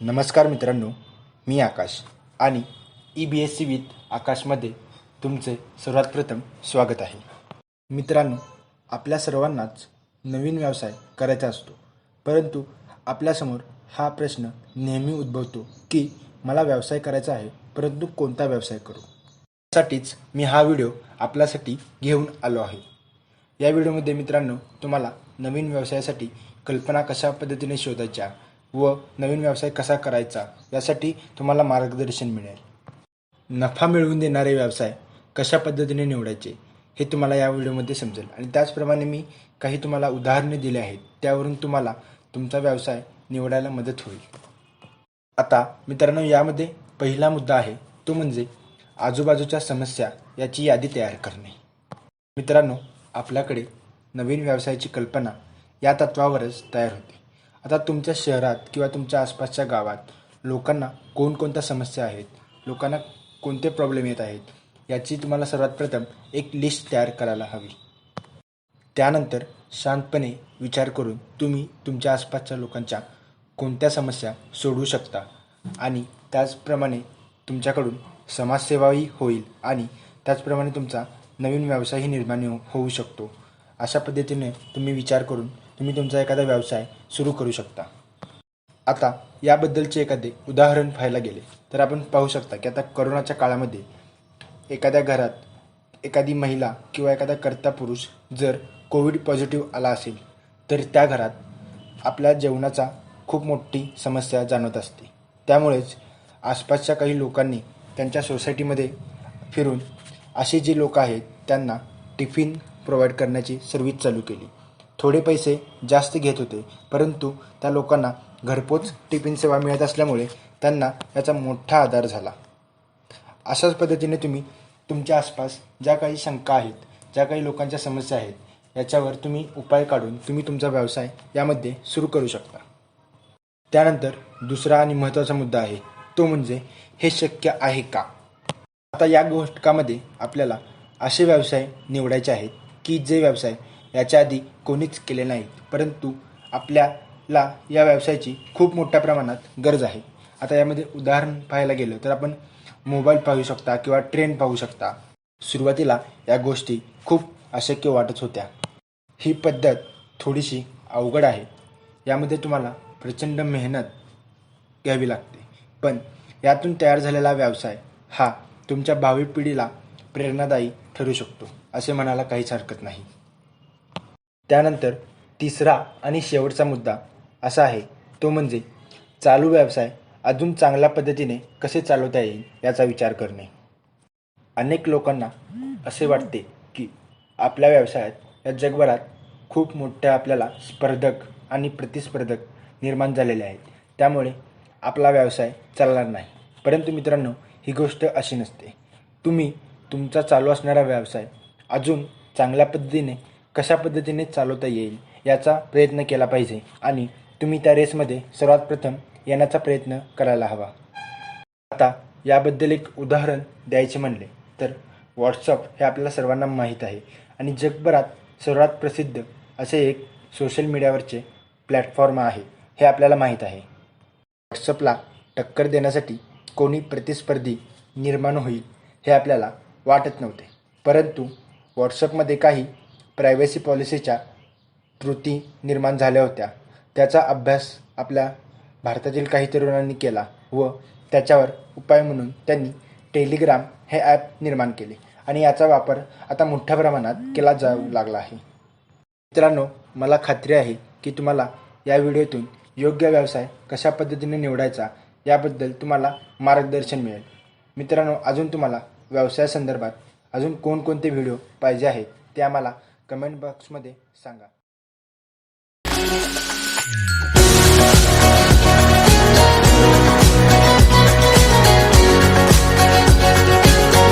नमस्कार मित्रांनो, मी आकाश आणि EBSC विथ आकाशमध्ये तुमचे सर्वात प्रथम स्वागत आहे. मित्रांनो, आपल्या सर्वांनाच नवीन व्यवसाय करायचा असतो, परंतु आपल्यासमोर हा प्रश्न नेहमी उद्भवतो की मला व्यवसाय करायचा आहे, परंतु कोणता व्यवसाय करू. त्यासाठीच मी हा व्हिडिओ आपल्यासाठी घेऊन आलो आहे. या व्हिडिओमध्ये मित्रांनो तुम्हाला नवीन व्यवसायासाठी कल्पना कशा पद्धतीने शोधायच्या व नवीन व्यवसाय कसा करायचा यासाठी तुम्हाला मार्गदर्शन मिळेल. नफा मिळवून देणारे व्यवसाय कशा पद्धतीने निवडायचे हे तुम्हाला या व्हिडिओमध्ये समजेल आणि त्याचप्रमाणे मी काही तुम्हाला उदाहरणे दिले आहेत, त्यावरून तुम्हाला तुमचा व्यवसाय निवडायला मदत होईल. आता मित्रांनो, यामध्ये पहिला मुद्दा आहे तो म्हणजे आजूबाजूच्या समस्या याची यादी तयार करणे. मित्रांनो, आपल्याकडे नवीन व्यवसायाची कल्पना या तत्वावरच तयार होते. आता तुमच्या शहरात किंवा तुमच्या आसपासच्या गावात लोकांना कोणकोणत्या समस्या आहेत, लोकांना कोणते प्रॉब्लेम येत आहेत याची तुम्हाला सर्वात प्रथम एक लिस्ट तयार करायला हवी. त्यानंतर शांतपणे विचार करून तुम्ही तुमच्या आसपासच्या लोकांच्या कोणत्या समस्या सोडवू शकता आणि त्याचप्रमाणे तुमच्याकडून समाजसेवाही होईल आणि त्याचप्रमाणे तुमचा नवीन व्यवसायही निर्माण होऊ शकतो. अशा पद्धतीने तुम्ही विचार करून तुम्ही तुमचा एखादा व्यवसाय सुरू करू शकता. आता याबद्दलचे एखादे उदाहरण पाहायला गेले तर आपण पाहू शकता की आता करोनाच्या काळामध्ये एखाद्या घरात एखादी महिला किंवा एखादा कर्ता पुरुष जर कोविड पॉझिटिव्ह आला असेल तर त्या घरात आपल्या जेवणाचा खूप मोठी समस्या जाणवत असते. त्यामुळेच आसपासच्या काही लोकांनी त्यांच्या सोसायटीमध्ये फिरून असे जे लोक आहेत त्यांना टिफिन प्रोव्हाइड करण्याची सर्व्हिस चालू केली. थोडे पैसे जास्त घेत होते, परंतु त्या लोकांना घरपोच टिफिन सेवा मिळत असल्यामुळे त्यांना याचा मोठा आधार झाला. अशाच पद्धतीने तुम्ही तुमच्या आसपास ज्या काही शंका आहेत, ज्या काही लोकांच्या समस्या आहेत याच्यावर तुम्ही उपाय काढून तुम्ही तुमचा व्यवसाय यामध्ये सुरू करू शकता. त्यानंतर दुसरा आणि महत्त्वाचा मुद्दा आहे तो म्हणजे हे शक्य आहे का. आता या घटकामध्ये आपल्याला असे व्यवसाय निवडायचे आहेत की जे व्यवसाय याच्या आधी कोणीच केले नाहीत, परंतु आपल्याला या व्यवसायाची खूप मोठ्या प्रमाणात गरज आहे. आता यामध्ये उदाहरण पाहायला गेलं तर आपण मोबाईल पाहू शकता किंवा ट्रेन पाहू शकता. सुरुवातीला या गोष्टी खूप अशक्य वाटत होत्या. ही पद्धत थोडीशी अवघड आहे, यामध्ये तुम्हाला प्रचंड मेहनत घ्यावी लागते, पण यातून तयार झालेला व्यवसाय हा तुमच्या भावी पिढीला प्रेरणादायी ठरू शकतो असे म्हणायला काहीच हरकत नाही. त्यानंतर तिसरा आणि शेवटचा मुद्दा असा आहे तो म्हणजे चालू व्यवसाय अजून चांगल्या पद्धतीने कसे चालवता येईल याचा विचार करणे. अनेक लोकांना असे वाटते की आपल्या व्यवसायात या जगभरात खूप मोठ्या आपल्याला स्पर्धक आणि प्रतिस्पर्धक निर्माण झालेले आहेत, त्यामुळे आपला व्यवसाय चालणार नाही. परंतु मित्रांनो, ही गोष्ट अशी नसते. तुम्ही तुमचा चालू असणारा व्यवसाय अजून चांगल्या पद्धतीने कशा पद्धतीने चालवता येईल याचा प्रयत्न केला पाहिजे आणि तुम्ही त्या रेसमध्ये सर्वात प्रथम येण्याचा प्रयत्न करायला हवा. आता याबद्दल एक उदाहरण द्यायचे म्हणले तर व्हॉट्सअप हे आपल्याला सर्वांना माहीत आहे आणि जगभरात सर्वात प्रसिद्ध असे एक सोशल मीडियावरचे प्लॅटफॉर्म आहे हे आपल्याला माहीत आहे. व्हॉट्सअपला टक्कर देण्यासाठी कोणी प्रतिस्पर्धी निर्माण होईल हे आपल्याला वाटत नव्हते, परंतु व्हॉट्सअपमध्ये काही प्रायव्हसी पॉलिसीच्या त्रुटी निर्माण झाल्या होत्या. त्याचा अभ्यास आपल्या भारतातील काही तरुणांनी केला व त्याच्यावर उपाय म्हणून त्यांनी टेलिग्राम हे ॲप निर्माण केले आणि याचा वापर आता मोठ्या प्रमाणात केला जाऊ लागला आहे. मित्रांनो, मला खात्री आहे की तुम्हाला या व्हिडिओतून योग्य व्यवसाय कशा पद्धतीने निवडायचा याबद्दल तुम्हाला मार्गदर्शन मिळेल. मित्रांनो, अजून तुम्हाला व्यवसायासंदर्भात अजून कोणकोणते व्हिडिओ पाहिजे आहेत ते आम्हाला कमेंट बॉक्समध्ये सांगा.